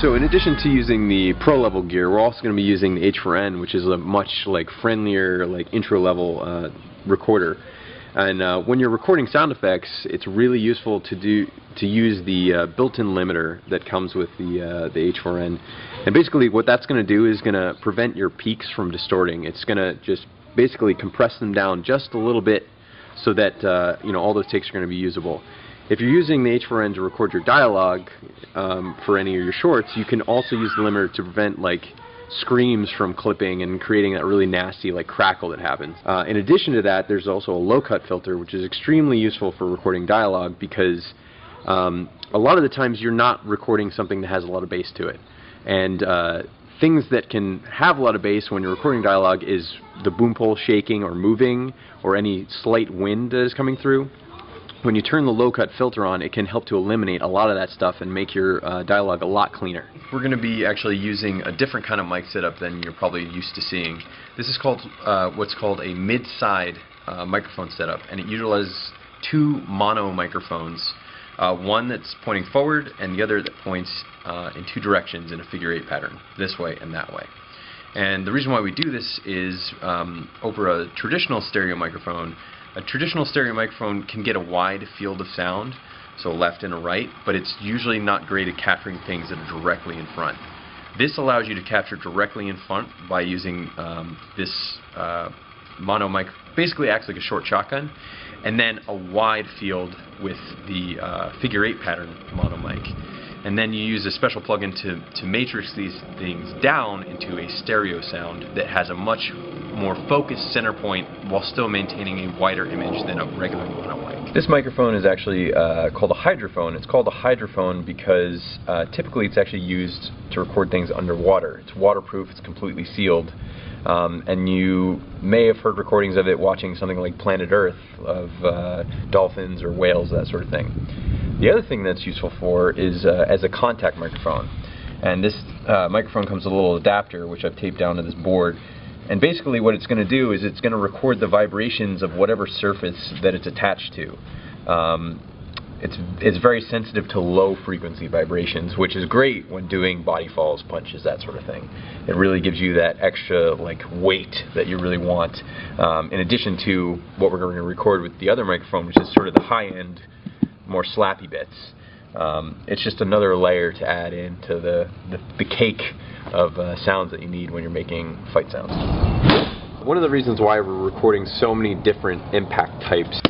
So in addition to using the pro level gear, we're also going to be using the H4n, which is a much friendlier intro level recorder. And when you're recording sound effects, it's really useful to use the built-in limiter that comes with the H4n. And basically what that's going to do is going to prevent your peaks from distorting. It's going to just basically compress them down just a little bit so that all those takes are going to be usable. If you're using the H4n to record your dialogue for any of your shorts, you can also use the limiter to prevent screams from clipping and creating that really nasty crackle that happens. In addition to that, there's also a low cut filter, which is extremely useful for recording dialogue because a lot of the times you're not recording something that has a lot of bass to it. And things that can have a lot of bass when you're recording dialogue is the boom pole shaking or moving or any slight wind that is coming through. When you turn the low cut filter on, it can help to eliminate a lot of that stuff and make your dialogue a lot cleaner. We're going to be actually using a different kind of mic setup than you're probably used to seeing. This is called what's called a mid-side microphone setup, and it utilizes two mono microphones, one that's pointing forward and the other that points in two directions in a figure-8 pattern, this way and that way. And the reason why we do this is over a traditional stereo microphone. A traditional stereo microphone can get a wide field of sound, so left and a right, but it's usually not great at capturing things that are directly in front. This allows you to capture directly in front by using this mono mic. Basically acts like a short shotgun, and then a wide field with the figure-8 pattern mono mic. And then you use a special plugin to matrix these things down into a stereo sound that has a much more focused center point while still maintaining a wider image than a regular mono mic. This microphone is actually called a hydrophone. It's called a hydrophone because typically it's actually used to record things underwater. It's waterproof, it's completely sealed, and you may have heard recordings of it watching something like Planet Earth of dolphins or whales, that sort of thing. The other thing that's useful for is as a contact microphone. And this microphone comes with a little adapter which I've taped down to this board. And basically what it's going to do is it's going to record the vibrations of whatever surface that it's attached to. It's very sensitive to low frequency vibrations, which is great when doing body falls, punches, that sort of thing. It really gives you that extra weight that you really want, in addition to what we're going to record with the other microphone, which is sort of the high end, more slappy bits. It's just another layer to add into the cake of sounds that you need when you're making fight sounds. One of the reasons why we're recording so many different impact types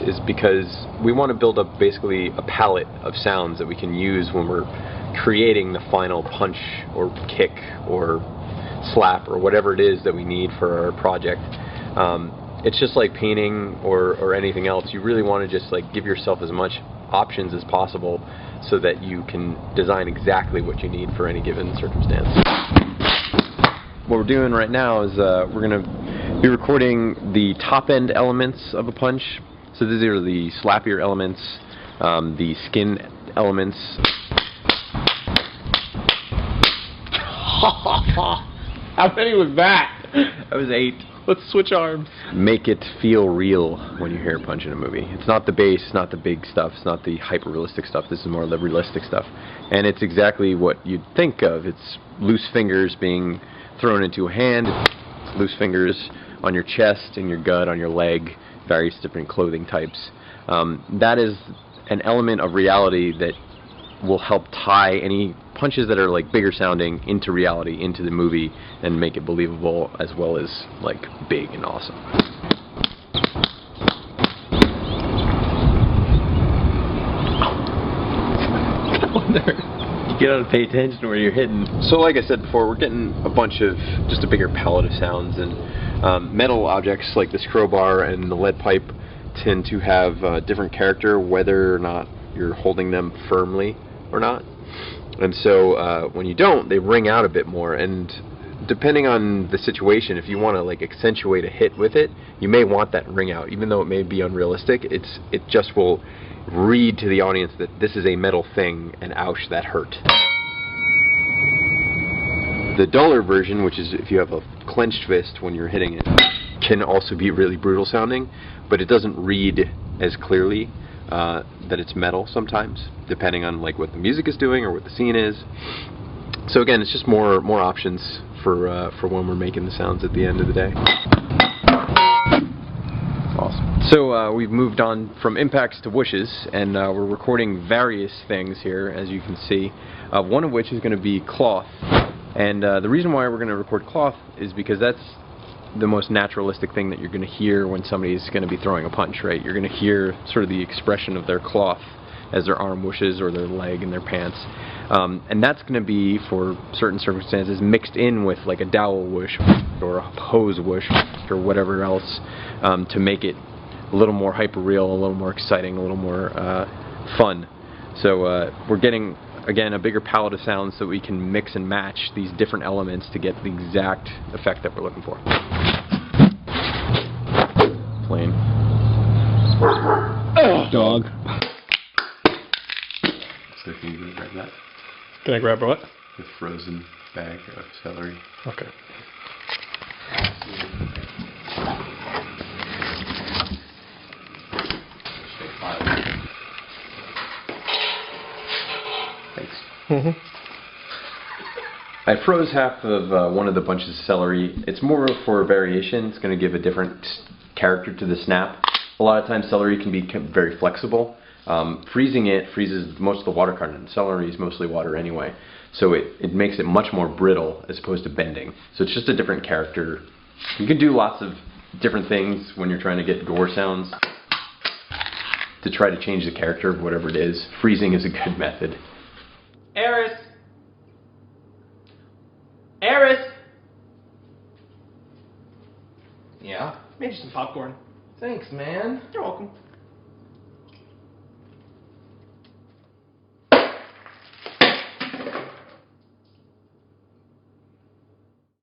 is because we want to build up basically a palette of sounds that we can use when we're creating the final punch or kick or slap or whatever it is that we need for our project. It's just like painting or anything else. You really want to just give yourself as much options as possible so that you can design exactly what you need for any given circumstance. What we're doing right now is we're going to be recording the top end elements of a punch. So these are the slappier elements, the skin elements. How many was that? That was 8. Let's switch arms. Make it feel real when you hear a punch in a movie. It's not the bass, it's not the big stuff, it's not the hyper-realistic stuff, this is more the realistic stuff. And it's exactly what you'd think of. It's loose fingers being thrown into a hand, it's loose fingers on your chest, in your gut, on your leg, various different clothing types. That is an element of reality that will help tie any punches that are bigger sounding into reality, into the movie, and make it believable as well as big and awesome. You gotta pay attention to where you're hitting. So like I said before, we're getting a bunch of just a bigger palette of sounds, and metal objects like this crowbar and the lead pipe tend to have different character whether or not you're holding them firmly or not. And so when you don't, they ring out a bit more, and depending on the situation, if you want to accentuate a hit with it, you may want that ring out. Even though it may be unrealistic, it just will read to the audience that this is a metal thing, and ouch, that hurt. The duller version, which is if you have a clenched fist when you're hitting it, can also be really brutal sounding, but it doesn't read as clearly that it's metal sometimes, depending on like what the music is doing or what the scene is. So again, it's just more options for when we're making the sounds at the end of the day. Awesome. So we've moved on from impacts to whooshes, and we're recording various things here, as you can see. One of which is going to be cloth, and the reason why we're going to record cloth is because that's the most naturalistic thing that you're going to hear when somebody's going to be throwing a punch, right? You're going to hear sort of the expression of their cloth as their arm whooshes or their leg in their pants. And that's going to be, for certain circumstances, mixed in with like a dowel whoosh or a hose whoosh or whatever else to make it a little more hyper-real, a little more exciting, a little more fun. So we're getting, again, a bigger palette of sounds so we can mix and match these different elements to get the exact effect that we're looking for. Plain. Dog. So can you grab that? Can I grab what? The frozen bag of celery. Okay. Thanks. Mm-hmm. I froze half of one of the bunches of celery. It's more for variation. It's going to give a different character to the snap. A lot of times celery can be very flexible. Freezing it freezes most of the water content. Celery is mostly water anyway, so it makes it much more brittle as opposed to bending. So it's just a different character. You can do lots of different things when you're trying to get gore sounds to try to change the character of whatever it is. Freezing is a good method. Eris! Eris! Yeah? Made you some popcorn. Thanks, man. You're welcome.